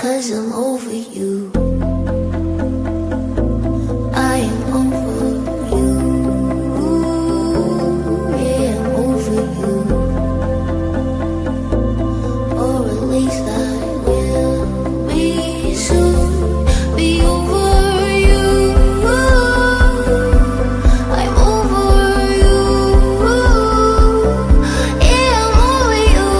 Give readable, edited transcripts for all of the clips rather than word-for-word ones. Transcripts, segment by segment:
'Cause I'm over you. I am over you. Yeah, I'm over you. Or at least I will be soon. Be over you. I'm over you. Yeah, I'm over you.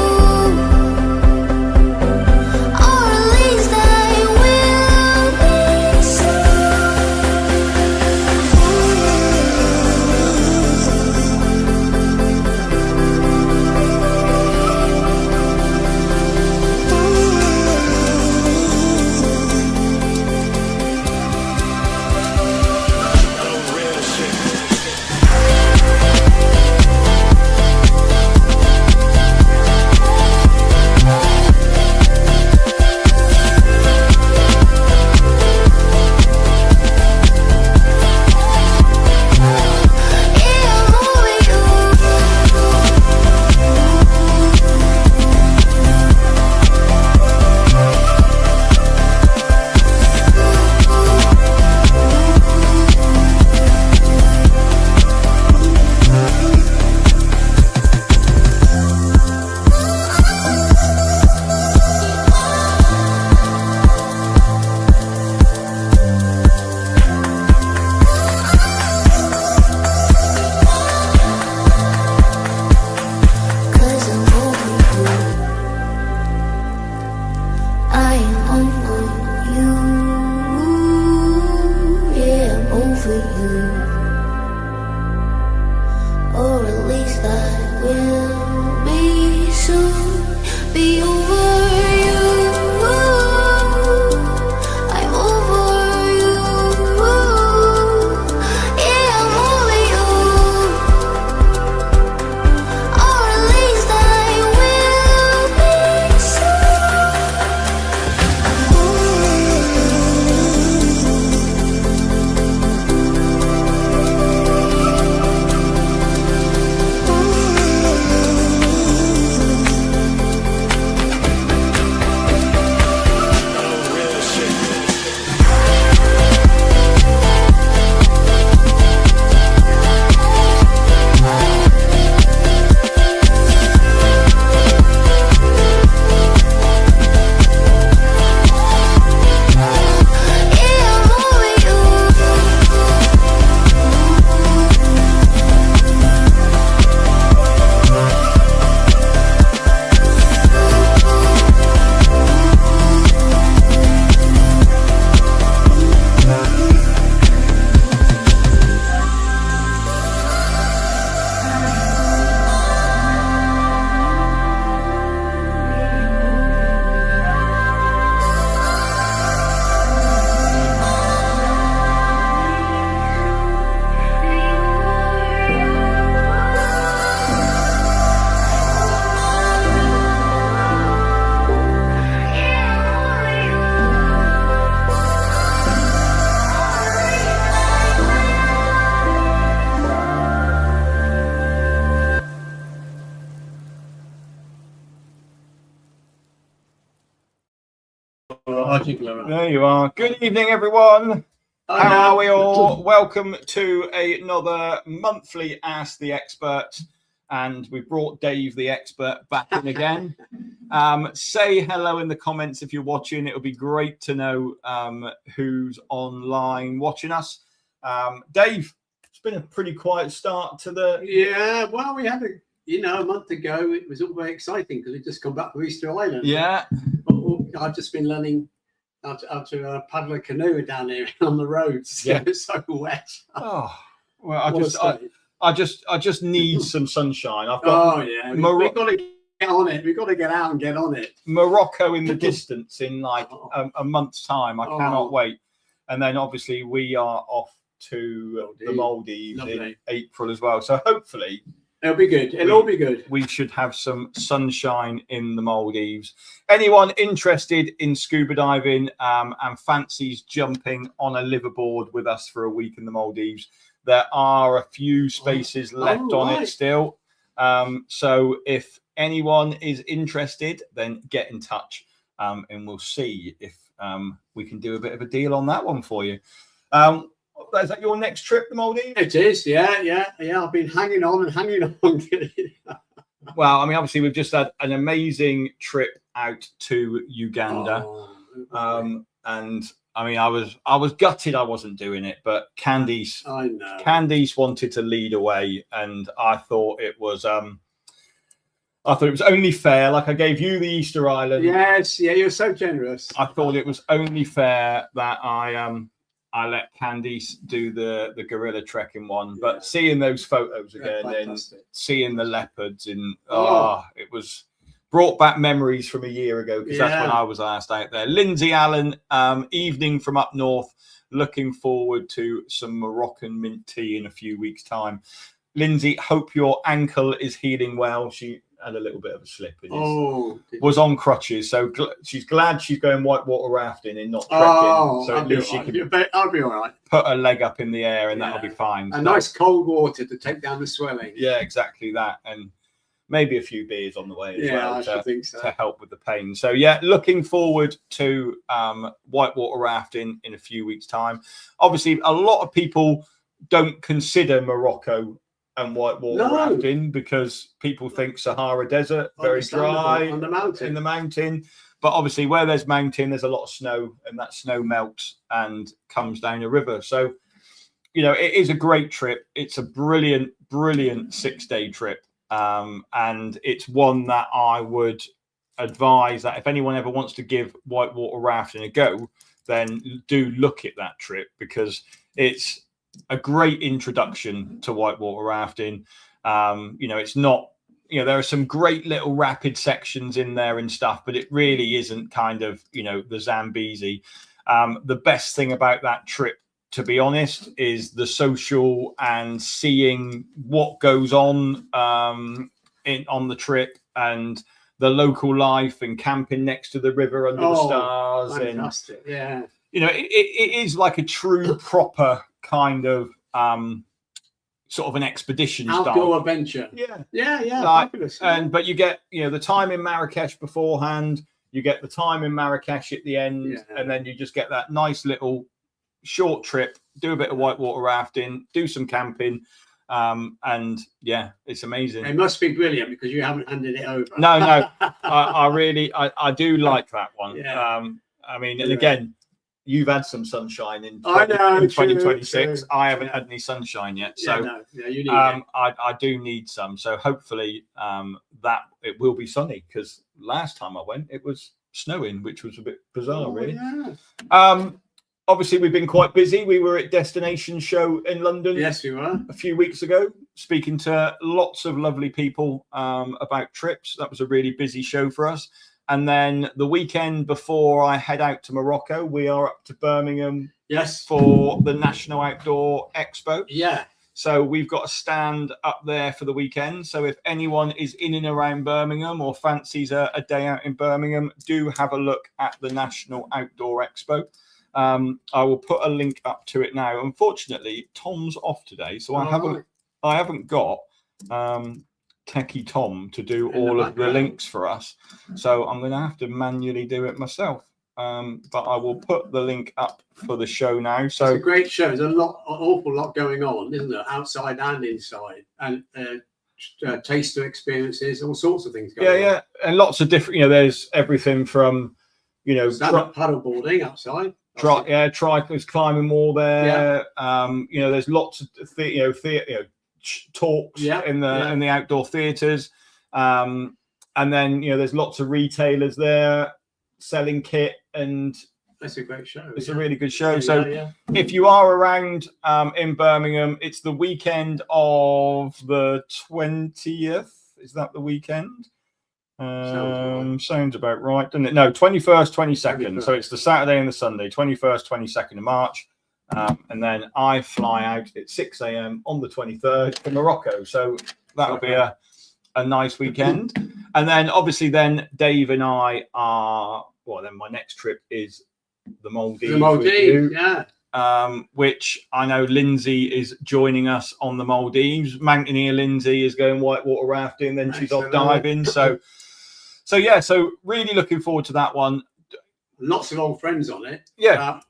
Or at least I will be There you are. Good evening, everyone. How are we all? Welcome to another monthly Ask the Expert. And we brought Dave the Expert back in again. Say hello in the comments if you're watching. It would be great to know who's online watching us. Dave, it's been a pretty quiet start to the... Yeah, well, we had a month ago, it was all very exciting because we'd just come back from Easter Island. Yeah. I've just been learning how to paddle a canoe down here on the roads. Yeah. It's so wet. Oh, well, I just need some sunshine. I've got we've got to get on it. We've got to get out and get on it. Morocco in the distance in like a month's time. I cannot wait. And then obviously we are off to the Maldives in April as well. So hopefully it'll be good. It'll all be good. We should have some sunshine in the Maldives. Anyone interested in scuba diving and fancies jumping on a liveaboard with us for a week in the Maldives, there are a few spaces left on it still. So if anyone is interested, then get in touch. and we'll see if we can do a bit of a deal on that one for you. Is that your next trip, the Maldives? It is, yeah. I've been hanging on and hanging on. Well, I mean, obviously, we've just had an amazing trip out to Uganda, and I mean, I was gutted I wasn't doing it, but Candice wanted to lead away, and I thought it was only fair. Like I gave you the Easter Island. Yes, yeah, you're so generous. I thought it was only fair that I let Candice do the gorilla trekking one, but seeing those photos again and seeing the leopards it was brought back memories from a year ago, because that's when I was last out there. Lindsay Allen, evening from up north, looking forward to some Moroccan mint tea in a few weeks' time. Lindsay, hope your ankle is healing well. She had a little bit of a slip. Was on crutches, so she's glad she's going whitewater rafting and not trekking. So at least she can. I'll be all right. Put her leg up in the air, and that'll be fine. Nice cold water to take down the swelling. Yeah, exactly that, and maybe a few beers on the way as well to help with the pain. So yeah, looking forward to whitewater rafting in a few weeks' time. Obviously, a lot of people don't consider Morocco and whitewater rafting because people think Sahara Desert, very dry on the mountain. In the mountain. But obviously where there's mountain, there's a lot of snow, and that snow melts and comes down a river. So, you know, it is a great trip. It's a brilliant 6-day trip. And it's one that I would advise that if anyone ever wants to give whitewater rafting a go, then do look at that trip, because it's a great introduction to whitewater rafting. You know, it's not, you know, there are some great little rapid sections in there and stuff, but it really isn't kind of, you know, the Zambezi. The best thing about that trip, to be honest, is the social and seeing what goes on on the trip, and the local life, and camping next to the river under the stars. Fantastic. And you know, it is like a true proper kind of sort of an expedition outdoor adventure. Fabulous. But you get, you know, the time in Marrakesh beforehand, you get the time in Marrakesh at the end, and then you just get that nice little short trip, do a bit of whitewater rafting, do some camping, and yeah, it's amazing. It must be brilliant because you haven't handed it over. No, I really do like that one. I mean, and again, you've had some sunshine in 2026. True. I haven't had any sunshine yet, so you need I do need some. So hopefully that it will be sunny, because last time I went it was snowing, which was a bit bizarre, really. Obviously, we've been quite busy. We were at Destination Show in London. Yes, we were. A few weeks ago, speaking to lots of lovely people about trips. That was a really busy show for us. And then the weekend before I head out to Morocco, we are up to Birmingham. Yes. For the National Outdoor Expo. Yeah. So we've got a stand up there for the weekend. So if anyone is in and around Birmingham or fancies a day out in Birmingham, do have a look at the National Outdoor Expo. I will put a link up to it now. Unfortunately, Tom's off today, so I haven't got Techie Tom to do all of the links for us. So I'm going to have to manually do it myself. But I will put the link up for the show now. So it's a great show. There's an awful lot going on, isn't there? Outside and inside, and taster experiences, all sorts of things going on. Yeah, and lots of different. You know, there's everything from, you know, paddle boarding outside. Trikers climbing wall there. You know, there's lots of talks in the outdoor theatres, and then, you know, there's lots of retailers there selling kit, and it's a great show. It's a really good show. If you are around in Birmingham, it's the weekend of the 20th. Is that the weekend? Sounds about right, doesn't it? No, 21st, 22nd. So it's the Saturday and the Sunday, 21st, 22nd of March. And then I fly out at 6 a.m. on the 23rd for Morocco. So that'll be a nice weekend. And then obviously then Dave and I are, then my next trip is the Maldives. The Maldives, which I know Lindsay is joining us on the Maldives. Mountaineer Lindsay is going whitewater rafting, then she's off diving. So So yeah, so really looking forward to that one. Lots of old friends on it. Yeah,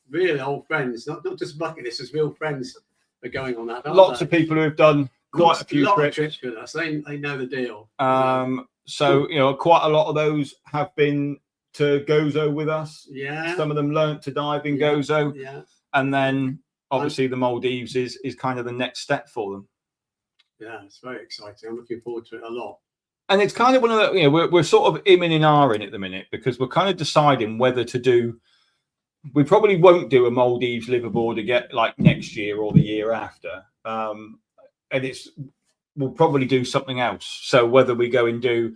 really old friends, not just bucket listers, real friends are going on that. Lots of people who have done quite a few trips with us. They know the deal. So quite a lot of those have been to Gozo with us. Yeah. Some of them learnt to dive in Gozo. Yeah. And then obviously the Maldives is kind of the next step for them. Yeah, it's very exciting. I'm looking forward to it a lot. And it's kind of one of the, we're sort of in at the minute because we're kind of deciding whether to do. We probably won't do a Maldives liveaboard again like next year or the year after. And we'll probably do something else. So whether we go and do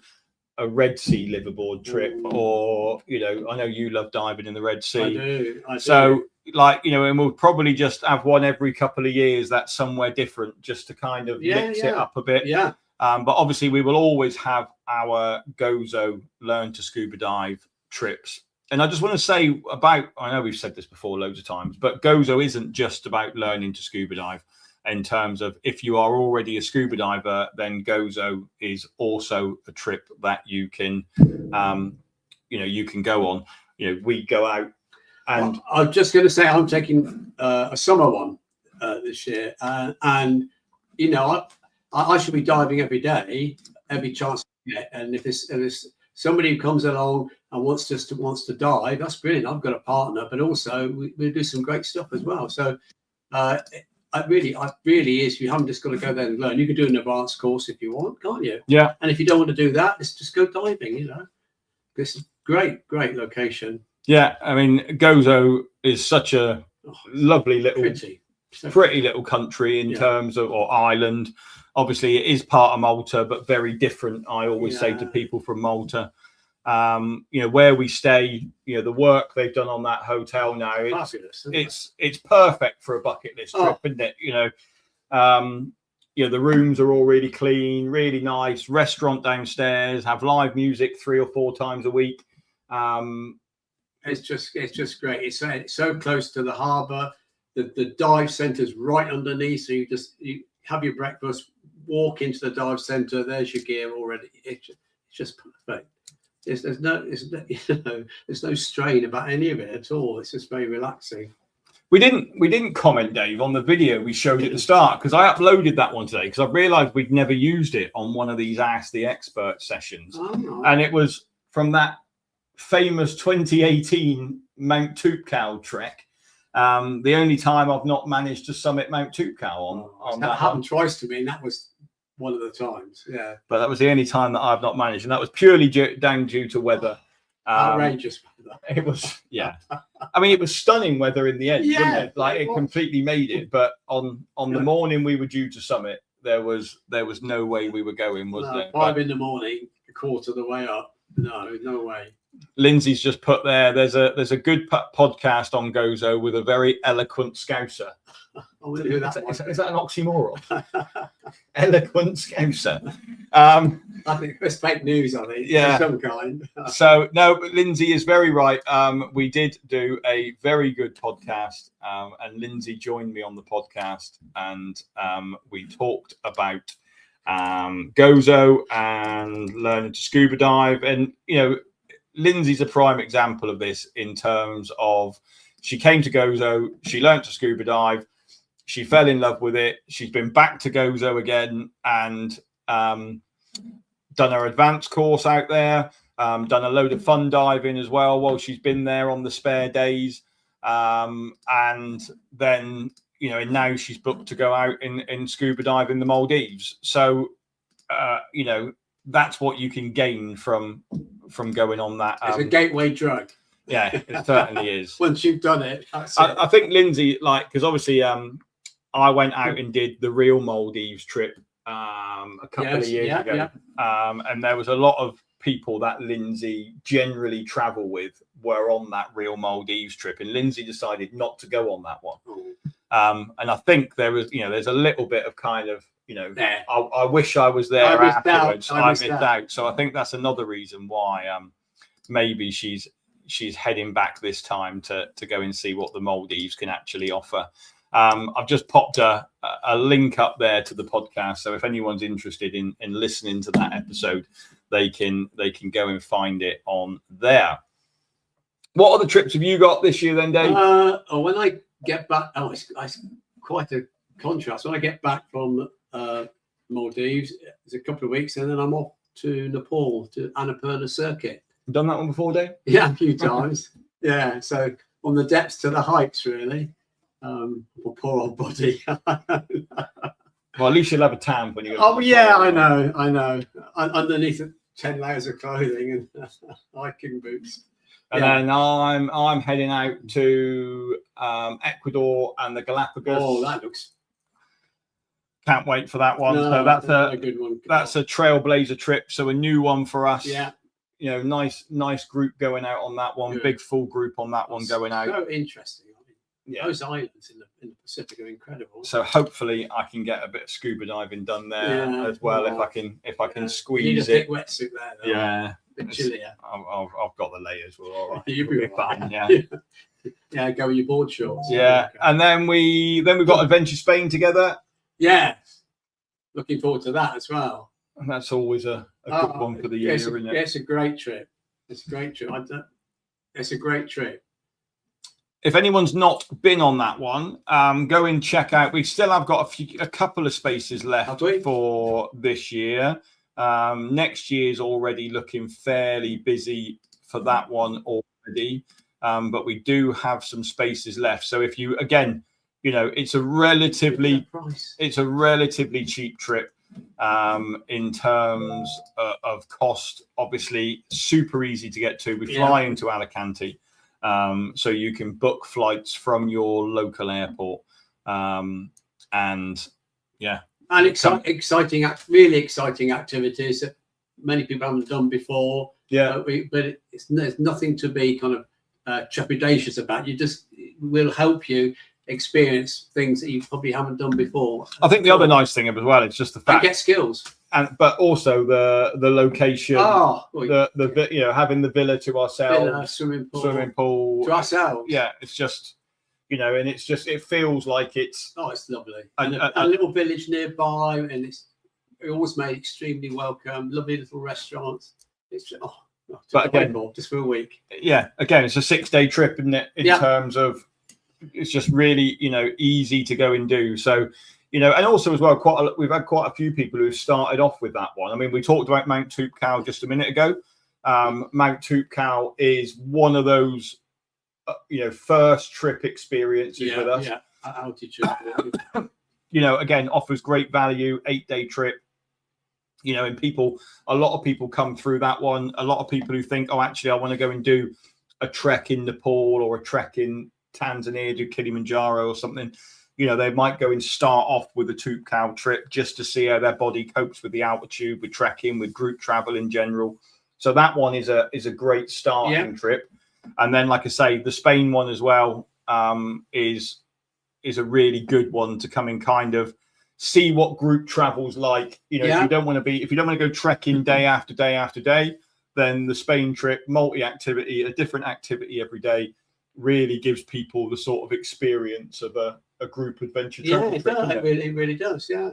a Red Sea liveaboard trip or, I know you love diving in the Red Sea. I do. So and we'll probably just have one every couple of years that's somewhere different just to kind of mix it up a bit. Yeah. But obviously we will always have our Gozo learn to scuba dive trips. And I just want to say I know we've said this before loads of times, but Gozo isn't just about learning to scuba dive in terms of if you are already a scuba diver, then Gozo is also a trip that you can, you can go on. We go out and I'm just going to say I'm taking a summer one this year. And, I should be diving every day, every chance I get. And if there's somebody who comes along and wants to dive, that's brilliant. I've got a partner, but also we do some great stuff as well. So it really is. You haven't just got to go there and learn. You can do an advanced course if you want, can't you? Yeah. And if you don't want to do that, just go diving. This is great location. Yeah, I mean, Gozo is such a lovely little, pretty little country in terms of, or island. Obviously, it is part of Malta, but very different. I always say to people from Malta, where we stay, the work they've done on that hotel now, it's perfect for a bucket list trip, isn't it? The rooms are all really clean, really nice. Restaurant downstairs, have live music 3 or 4 times a week. It's just great. It's so close to the harbour. The dive centre's right underneath, so you have your breakfast, walk into the dive centre. There's your gear already. It's just perfect. There's no strain about any of it at all. It's just very relaxing. We didn't comment, Dave, on the video we showed at the start because I uploaded that one today because I realised we'd never used it on one of these Ask the Expert sessions, and it was from that famous 2018 Mount Toopcal trek. The only time I've not managed to summit Mount Toopcal on that happened twice to me, and that was one of the times. Yeah, but that was the only time that I've not managed, and that was purely down due to weather. Outrageous weather. It was, I mean, it was stunning weather in the end, wasn't it? Like it completely made it. But on the morning we were due to summit, there was no way we were going, was there? 5 in the morning, a quarter of the way up. No way. Lindsay's just put there's a good podcast on Gozo with a very eloquent Scouser. Is that an oxymoron? Eloquent Scouser. I think it's fake news, of some kind. So no, but Lindsay is very right. We did do a very good podcast, and Lindsay joined me on the podcast, and we talked about Gozo and learning to scuba dive, and Lindsay's a prime example of this in terms of she came to Gozo, she learned to scuba dive, she fell in love with it. She's been back to Gozo again and done her advanced course out there, done a load of fun diving as well while she's been there on the spare days. And then, and now she's booked to go out in scuba dive in the Maldives. So, that's what you can gain from going on that. It's a gateway drug. Yeah, it certainly is. Once you've done it, I think Lindsay, because obviously I went out and did the real Maldives trip a couple of years ago. And there was a lot of people that Lindsay generally travel with were on that real Maldives trip. And Lindsay decided not to go on that one. And I think there was, there's a little bit of kind of, I wish I was there afterwards. I missed out. So I think that's another reason why maybe she's heading back this time to go and see what the Maldives can actually offer. I've just popped a link up there to the podcast. So if anyone's interested in listening to that episode, they can go and find it on there. What other trips have you got this year then, Dave? When I get back, it's quite a contrast. When I get back from Maldives, it's a couple of weeks, and then I'm off to Nepal to Annapurna Circuit. You done that one before, Dave? Yeah, a few times. Yeah, so from the depths to the heights, really. For poor old body. Well, at least you'll have a tan when you go. Oh yeah, I know. Underneath 10 layers of clothing and hiking boots. And then I'm heading out to Ecuador and the Galapagos. Oh, that looks. Can't wait for that one. No, so that's a good one. That's a trailblazer trip. So a new one for us. Yeah. You know, nice group going out on that one. Good. Big full group on that one going out. So interesting. Yeah. Those islands in the Pacific are incredible. So hopefully I can get a bit of scuba diving done there as well if I can squeeze you need a it. thick wetsuit there. Though. Yeah. A bit chillier. I've got the layers. We're all right. You'll be fine. Yeah. Yeah. Go with your board shorts. Yeah. And then we've got Adventure Spain together. Yeah. Looking forward to that as well. And that's always a good one for the year, isn't it? Yeah, it's a great trip. It's a great trip. It's a great trip. If anyone's not been on that one, go and check out. We still have got a couple of spaces left for this year. Next year's already looking fairly busy for that one already, but we do have some spaces left. So if you, again, you know, it's a relatively cheap trip in terms of cost. Obviously, super easy to get to. We fly into Alicante. So you can book flights from your local airport, and really exciting activities that many people haven't done before. Yeah, but there's nothing to be kind of trepidatious about. Will help you experience things that you probably haven't done before. I think the other nice thing as well is just the fact you get skills. But also the location, the you know, having the villa to ourselves, swimming pool to ourselves. Yeah, it's just, you know, and it feels like it's lovely. And a little village nearby, and it's always made extremely welcome. Lovely little restaurants. It's just, but again, just for a week. Yeah, again, it's a 6-day trip, isn't it? In terms of, it's just really, you know, easy to go and do. So, you know, and also as well, we've had quite a few people who've started off with that one. I mean, we talked about Mount Toubkal just a minute ago. Mount Toubkal is one of those, you know, first trip experiences with us. Yeah, altitude. You know, again, offers great value, 8-day trip. You know, and a lot of people come through that one. A lot of people who think, oh, actually, I want to go and do a trek in Nepal or a trek in Tanzania, do Kilimanjaro or something. You know, they might go and start off with a Toubkal trip just to see how their body copes with the altitude, with trekking, with group travel in general. So that one is a great starting trip. And then, like I say, the Spain one as well is a really good one to come and kind of see what group travel's like. You know, if you don't want to go trekking day after day after day, then the Spain trip, multi-activity, a different activity every day, really gives people the sort of experience of a group adventure travel trip. It really does, yeah.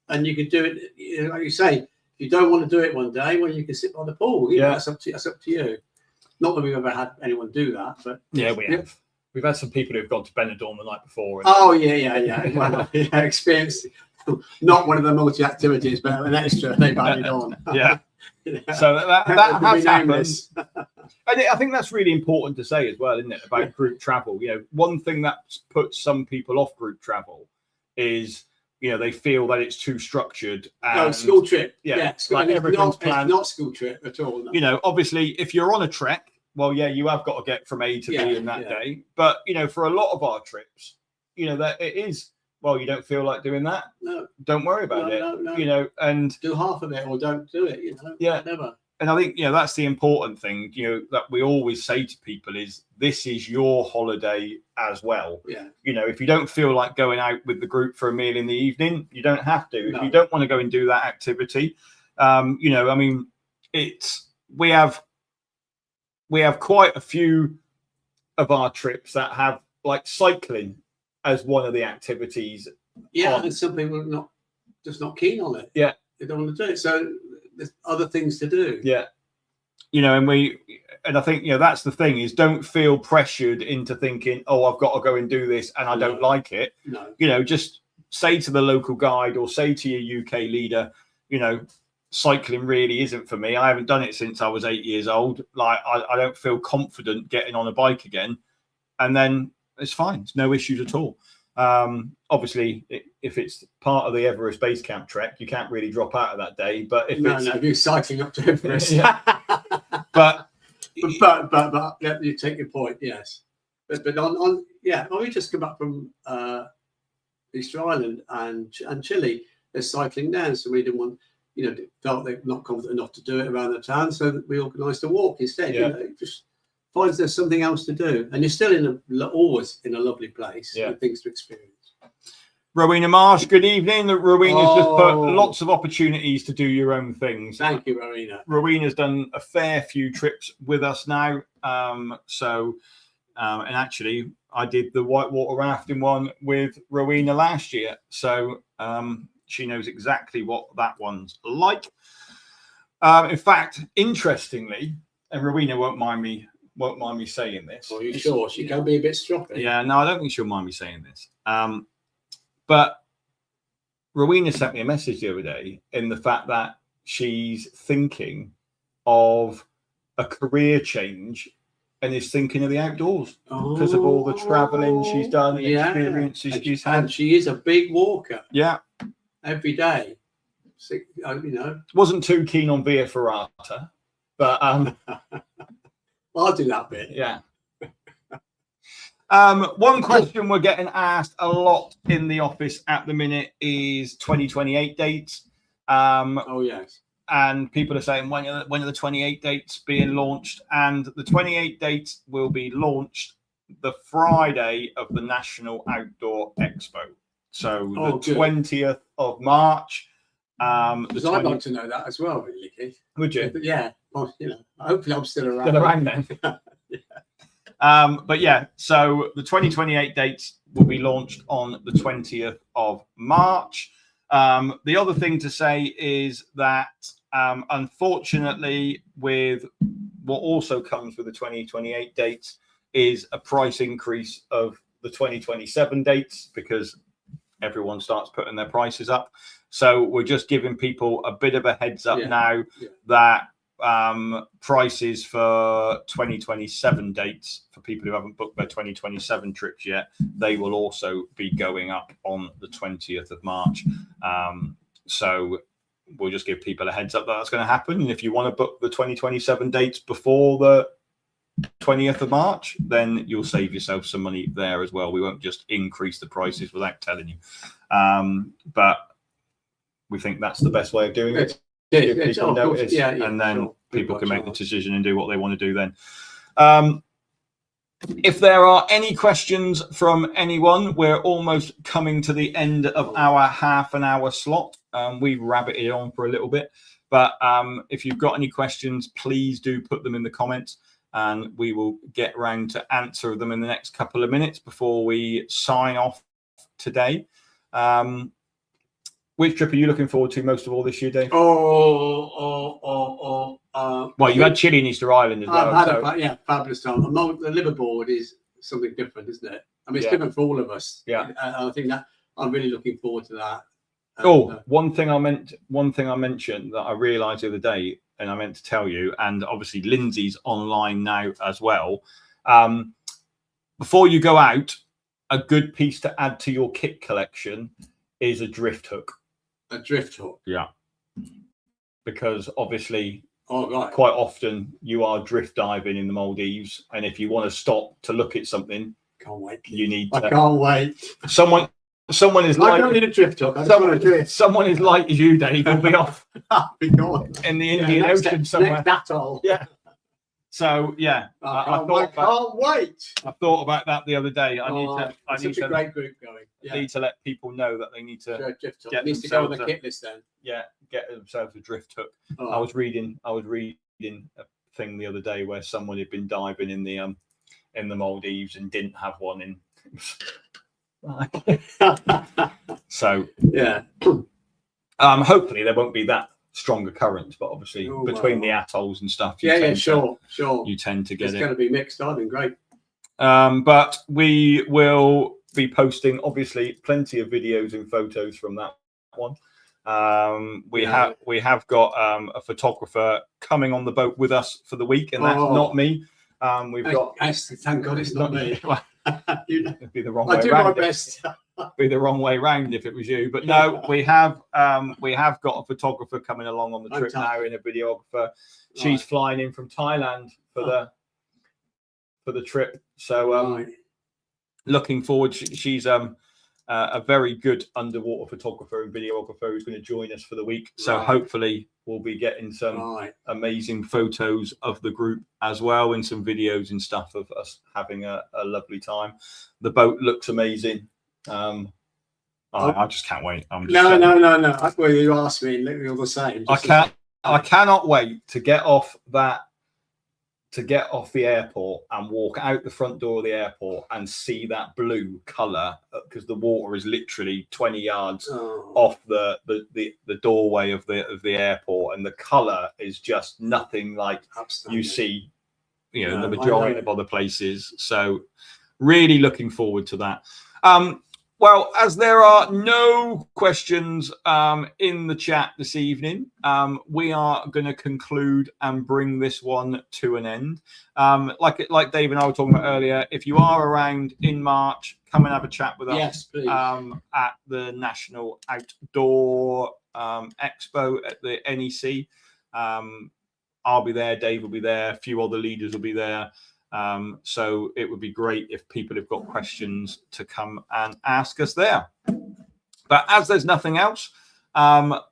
And you can do it, you know, like you say, if you don't want to do it one day, well, you can sit by the pool. You know, that's up to you. Not that we've ever had anyone do that, but we have. We've had some people who've gone to Benidorm the night before. Well, experienced not one of the multi activities, but an extra they've added on. So that has happened. And I think that's really important to say as well, isn't it, about group travel? You know, one thing that puts some people off group travel is, you know, they feel that it's too structured. And, school trip. Like everything's planned. It's not school trip at all. No. You know, obviously, if you're on a trek, well, you have got to get from A to B in that day. But, you know, for a lot of our trips, you know, that it is, well, you don't feel like doing that. No. Don't worry about it. No. You know, and do half of it or don't do it, you know. Yeah. Never. And I think, you know, that's the important thing, you know, that we always say to people is this is your holiday as well. Yeah. You know, if you don't feel like going out with the group for a meal in the evening, you don't have to. If you don't want to go and do that activity, you know, I mean, we have quite a few of our trips that have like cycling as one of the activities. Yeah, and some people are not keen on it. Yeah. They don't want to do it. So there's other things to do. Yeah. And I think, that's the thing, is don't feel pressured into thinking, oh, I've got to go and do this and I don't like it. No. Just say to the local guide or say to your UK leader, cycling really isn't for me. I haven't done it since I was 8 years old. Like, I don't feel confident getting on a bike again. And then it's fine. It's no issues at all. Obviously, if it's part of the Everest Base Camp trek, you can't really drop out of that day. But if if you're cycling up to Everest, but you take your point, yes. But on when we just come back from Easter Island and Chile, they're cycling down, so we didn't want, felt they're not confident enough to do it around the town, so we organised a walk instead. Just finds there's something else to do, and you're still always in a lovely place with things to experience. Rowena Marsh, good evening. Rowena's just put lots of opportunities to do your own things. Thank you, Rowena. Rowena's done a fair few trips with us now. And actually, I did the whitewater rafting one with Rowena last year. So she knows exactly what that one's like. In fact, interestingly, and Rowena won't mind me saying this. Are you sure? She can be a bit stroppy. Yeah, no, I don't think she'll mind me saying this. But Rowena sent me a message the other day in the fact that she's thinking of a career change and is thinking of the outdoors because of all the traveling she's done, the experiences she's had. And she is a big walker. Yeah. Every day. Wasn't too keen on Via Ferrata, but I'll do that bit. Yeah. One question we're getting asked a lot in the office at the minute is 2028 dates. Yes. And people are saying, when are the 28 dates being launched? And the 28 dates will be launched the Friday of the National Outdoor Expo. So the 20th of March. Because I'd like to know that as well, really, Keith. Would you? Yeah. Well, hopefully I'm still around. Still around then. But yeah, so the 2028 dates will be launched on the 20th of March. The other thing to say is that, unfortunately, with what also comes with the 2028 dates is a price increase of the 2027 dates, because everyone starts putting their prices up. So we're just giving people a bit of a heads up now that prices for 2027 dates for people who haven't booked their 2027 trips yet, they will also be going up on the 20th of March. So we'll just give people a heads up that that's going to happen. And if you want to book the 2027 dates before the 20th of March, then you'll save yourself some money there as well. We won't just increase the prices without telling you. But we think that's the best way of doing it. Give people notice, and then people can make the decision and do what they want to do then. If there are any questions from anyone, we're almost coming to the end of our half an hour slot. We've rabbited on for a little bit, but if you've got any questions, please do put them in the comments and we will get round to answer them in the next couple of minutes before we sign off today. Which trip are you looking forward to most of all this year, Dave? Well, you had Chile and Easter Island as well. I've had fabulous time. The liverboard is something different, isn't it? I mean, it's different for all of us. Yeah, I think that I'm really looking forward to that. One thing I mentioned that I realised the other day, and I meant to tell you, and obviously Lindsay's online now as well. Before you go out, a good piece to add to your kit collection is a drift hook. A drift hook. Yeah. Because obviously, quite often you are drift diving in the Maldives, and if you want to stop to look at something, can't wait. You need. I can't wait. Someone is like. I don't need a drift hook. I just want to drift. Someone is like you, Dave. Will be off. Be gone in the Indian Ocean somewhere. Next atoll. Yeah. So yeah, I can't wait. I thought about that the other day. I need to. Great group going. I need to let people know that they need to get needs to go on the kit list then. Yeah, get themselves a drift hook. I was reading a thing the other day where someone had been diving in the Maldives and didn't have one in. So yeah. Hopefully there won't be that stronger currents, but obviously Oh, between the wow. atolls and stuff, Sure. you tend to get It's it. going to be mixed diving, great. But we will be posting obviously plenty of videos and photos from that one. We have got a photographer coming on the boat with us for the week, and that's not me. We've got thank God it's not me. You know, it'd be the wrong I way do round. my best. Be the wrong way round if it was you, but no, we have got a photographer coming along on the trip now, and a videographer. She's flying in from Thailand for the trip, so looking forward. She's a very good underwater photographer and videographer who's going to join us for the week. So hopefully we'll be getting some amazing photos of the group as well, and some videos and stuff of us having a lovely time. The boat looks amazing. I just can't wait. No. Well, you asked me, and you're the same. I cannot wait to get off the airport and walk out the front door of the airport and see that blue color, because the water is literally 20 yards off the doorway of the airport, and the color is just nothing like you see, the majority of other places. So really looking forward to that. Well, as there are no questions in the chat this evening, we are going to conclude and bring this one to an end. Like Dave and I were talking about earlier, if you are around in March, come and have a chat with us. Yes, please. At the National Outdoor Expo at the NEC. I'll be there, Dave will be there, a few other leaders will be there. So it would be great if people have got questions to come and ask us there. But as there's nothing else,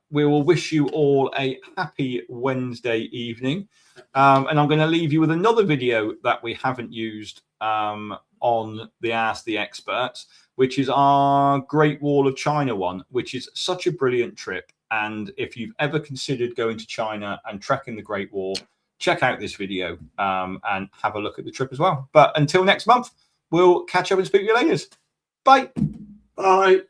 we will wish you all a happy Wednesday evening. And I'm going to leave you with another video that we haven't used on the Ask the Experts, which is our Great Wall of China one, which is such a brilliant trip. And if you've ever considered going to China and trekking the Great Wall, check out this video and have a look at the trip as well. But until next month, we'll catch up and speak to you later. Bye. Bye.